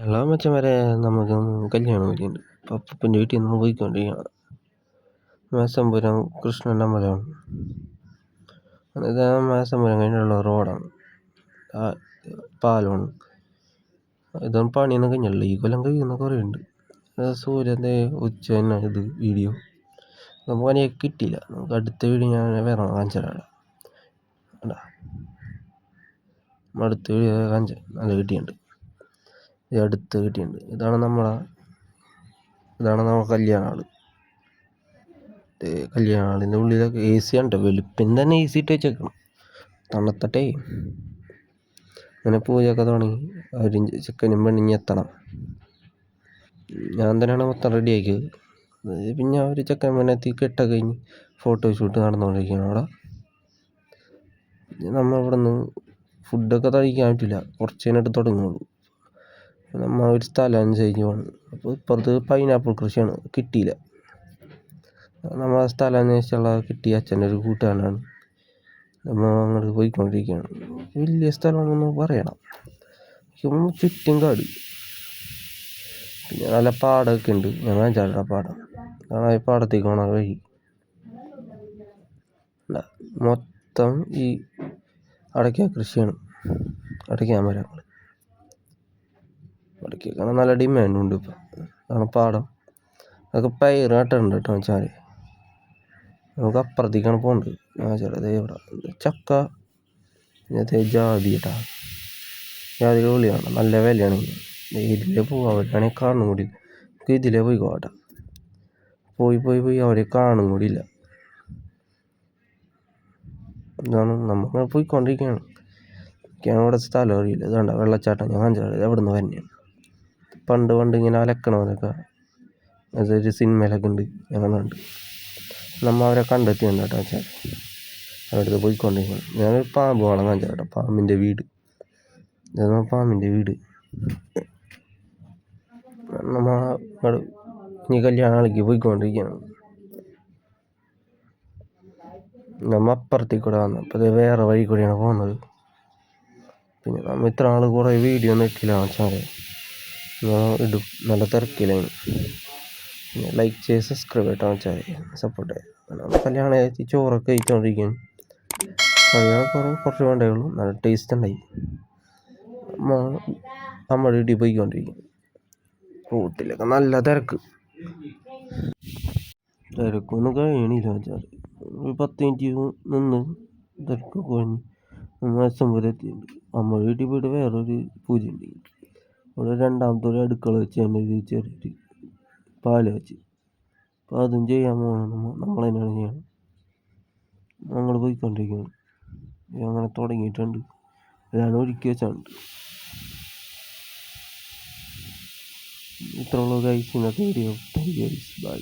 എല്ലാ മച്ചന്മാരെ നമുക്ക് കല്യാണം വരുന്നുണ്ട്. അപ്പം അപ്പൂപ്പൻ്റെ വീട്ടിൽ നിന്ന് പോയിക്കൊണ്ടിരിക്കുകയാണ്. മേസംപുരം കൃഷ്ണൻ്റെ അമ്പലമാണ്. ഇത് മേസംപുരം കഴിഞ്ഞുള്ള റോഡാണ്, പാലമാണ്. ഇതൊന്നും പണിയൊന്നും കഴിഞ്ഞില്ല, ഈ കൊല്ലം കഴിയുന്ന കുറേ ഉണ്ട്. സൂര്യൻ്റെ ഉച്ച തന്നെ ഇത് വീഡിയോ നമുക്ക് പണിയൊക്കെ കിട്ടിയില്ല. നമുക്ക് അടുത്ത വീഡിയോ ഞാൻ വേറെ കാണിച്ചാൽ അടുത്ത വീഡിയോ കാണിച്ച നല്ല കിട്ടിയിട്ടുണ്ട്. അടുത്ത് കിട്ടിയിട്ടുണ്ട്. ഇതാണ് നമ്മളെ കല്യാണ ഹാള്. കല്യാണ ഹാളിൻ്റെ ഉള്ളിലൊക്കെ എ സി ഉണ്ട്. വെളുപ്പിന് തന്നെ എ സി ഇട്ട് വെച്ചേക്കണം, തണുത്തട്ടെ. അങ്ങനെ പൂജയൊക്കെ തുടങ്ങി. അവരും ചെക്കനും പെണ്ണിഞ്ഞ് എത്തണം. ഞാൻ തന്നെയാണ് മൊത്തം റെഡിയാക്കിയത്. പിന്നെ അവർ ചെക്കൻ പെണ്ണെത്തി കെട്ടൊക്കെ കഴിഞ്ഞ് ഫോട്ടോ ഷൂട്ട് നടന്നുകൊണ്ടിരിക്കുകയാണ് അവിടെ. നമ്മളിവിടെ നിന്ന് ഫുഡൊക്കെ കഴിക്കാൻ പറ്റില്ല, കുറച്ച് കഴിഞ്ഞിട്ട് തുടങ്ങുള്ളൂ. നമ്മൾ ഒരു സ്ഥലം അനുസരിച്ച് പോകണം. അപ്പോൾ ഇപ്പുറത്ത് പൈനാപ്പിൾ കൃഷിയാണ്, കിട്ടിയില്ല. നമ്മളെ സ്ഥലം അന്വേഷിച്ചുള്ള കിട്ടിയ അച്ഛൻ്റെ ഒരു കൂട്ടുകാരനാണ്. നമ്മൾ അങ്ങോട്ട് പോയിക്കൊണ്ടിരിക്കുകയാണ്. വലിയ സ്ഥലമാണെന്ന് പറയണം, ചുറ്റും കാട്, പിന്നെ നല്ല പാടമൊക്കെ ഉണ്ട്. ഞാൻ കാണിച്ചാൽ പാടം കാണാൻ, പാടത്തേക്ക് പോകണ വഴി മൊത്തം ഈ അടയ്ക്ക കൃഷിയാണ്. അടയ്ക്കാൻ മരങ്ങൾ, അടയ്ക്കൊക്കെ നല്ല ഡിമാൻഡ് ഉണ്ട് ഇപ്പം. അതാണ് പാടം. അതൊക്കെ പയർ നട്ടിട്ടുണ്ട് കേട്ടോ വെച്ചാൽ. നമുക്ക് അപ്പുറത്തേക്കാണ് പോകേണ്ടത്. അതേ ഇവിടെ ചക്ക, പിന്നെ ജാതി കേട്ടാ, ജാതിയുടെ ഉള്ളിലാണ് നല്ല വിലയാണ്. ഇതിലേ പോകാൻ പറ്റുകയാണെങ്കിൽ കാണും കൂടി. ഇതിലേ പോയിക്കോട്ടെ. പോയി അവരെ കാണും കൂടി ഇല്ല. ഇതാണ് നമ്മൾ പോയിക്കൊണ്ടിരിക്കുകയാണ്. എനിക്കാണ് ഇവിടെ സ്ഥലം അറിയില്ല. ഇതാണ്ട വെള്ളച്ചാട്ടം, ഞാൻ കാണിച്ചാൽ എവിടെ നിന്ന് തന്നെയാണ്. പണ്ട് ഇങ്ങനെ അലക്കണവരൊക്കെ അതൊരു സിനിമയിലൊക്കെ ഉണ്ട്, ഞാൻ കണ്ടുണ്ട്. നമ്മൾ അവരെ കണ്ടെത്തിയുണ്ട് കേട്ടോ വെച്ചാൽ. അവിടുത്തെ പോയിക്കൊണ്ടിരിക്കണം. ഞാനൊരു പാമ്പ് വേണം കാണിച്ചാൽ കേട്ടോ, പാമ്പിൻ്റെ വീട്. ഇതാണ് പാമ്പിൻ്റെ വീട്. നമ്മൾ ഇനി കല്യാണാളിക്ക് പോയിക്കൊണ്ടിരിക്കുകയാണ്. നമ്മൾ അപ്പുറത്തേക്ക് കൂടെ വന്നു. അപ്പോൾ ഇത് വേറെ വഴി കൂടിയാണ് പോകുന്നത്. പിന്നെ നമ്മൾ ഇത്ര ആൾ കുറേ വീഡിയോ ഒന്നും ഇട്ടില്ല വെച്ചാൽ, ഇടും നല്ല തിരക്കിലാണ്. പിന്നെ ലൈക്ക് ചെയ്ത് സബ്സ്ക്രൈബ് ആയിട്ടാണ് വെച്ചാൽ സപ്പോർട്ട് ചെയ്യുക. കല്യാണം എത്തി ചോറൊക്കെ കഴിച്ചുകൊണ്ടിരിക്കുകയാണ്. കുറച്ച് വേണ്ടേ ഉള്ളൂ, നല്ല ടേസ്റ്റ് ഉണ്ടായി. നമ്മുടെ വീട്ടിൽ പോയിക്കൊണ്ടിരിക്കും. റൂട്ടിലൊക്കെ നല്ല തിരക്കൊന്നും കഴിയണില്ല വെച്ചാൽ. ഒരു 10 മിനിറ്റ് നിന്ന് തിരക്കൊക്കെ കഴിഞ്ഞ് മേസംപുരം എത്തിയിട്ടുണ്ട്. നമ്മുടെ വീട്ടിൽ പോയിട്ട് വേറൊരു പൂജ ഉണ്ട്. അവിടെ രണ്ടാമത്തെ ഒരു അടുക്കള വെച്ച് തന്നെ ഒരു ചെറിയൊരു പാല് വെച്ച്. അപ്പോൾ അതും ചെയ്യാൻ പോകണം. നമ്മൾ തന്നെയാണ് ചെയ്യണം. ഞങ്ങൾ പോയിക്കൊണ്ടിരിക്കുകയാണ്. അങ്ങനെ തുടങ്ങിയിട്ടുണ്ട്. എല്ലാം ഒരുക്കി വെച്ചാണ്. ഇത്രയുള്ള ഗൈസ് ഇന്നത്തെ വീഡിയോ. ബൈ.